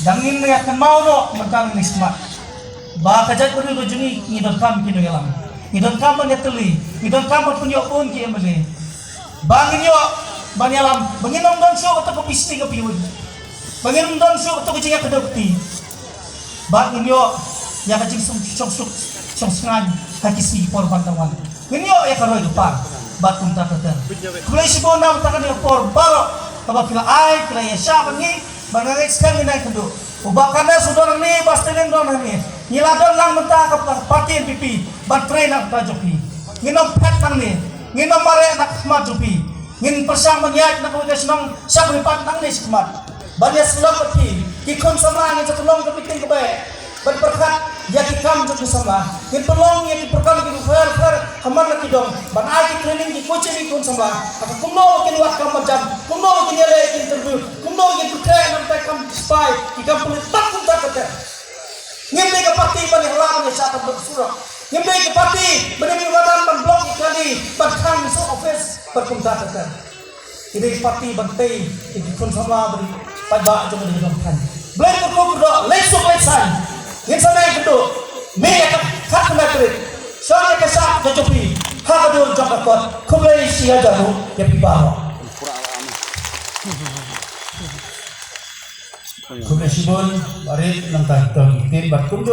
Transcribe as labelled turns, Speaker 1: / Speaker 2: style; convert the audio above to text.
Speaker 1: Dangin ya kan mau no mentang nismat. Ba kajat ko rin juni ngidon kam kinuyalang. Ngidon kam man yatuli. Ngidon kam man punyo un ki emali. Bangin yo banyalam banginom don so to ko pisti ka piun. Banginom don so to ko jinga kadukti. Bangin yo ya ka jing song sengan hakisi por bantawan. Nginyo ya karoy pa. Batong tatatan. Kulay sibo na takan yo por baro. Kaba kila ay kila ya siya bangi. Bangangit kami na kendo. Ubakan na sudon ni bastelin don ni. Niladon lang mentah kapag patin pipi. Bantre na tajopi. Nginom pet nang ni. Nginom mare nak majupi. Ngin persang mangyat na kuwikas nang siya kumipat nang ni sikmat. Banya sulang pati. Kikon sama ngin sa tulong kapiting kabay. Berperkat ya kikam jok sama. Ngin pelong ya kiperkan ki fer hamar na kidong. Ban ai ki training ki coaching ki kon sama. Aka kumno ki wat kam jam. Kumno ki nele ki interview. Kumno ki putre nam ta kam spy. Kikam pulit tak kum ta kata. Ngin be ka pati ban halam ni sa ka bersura. Ngin be ka pati ban ni wadan ban blog ikali ban khang so office ban kum ta kata. Ini pati ban tei ki kon sama beri pada jom ni dong kan. Blai ko do lesuk lesan. Ngin sana itu me ya kat na kret. Soalnya kesak jojopi. Hakadur jakakot. Kumlai siya jaru ya pibaho. Kumlai sibon barit nang tahitong itin bat kumjo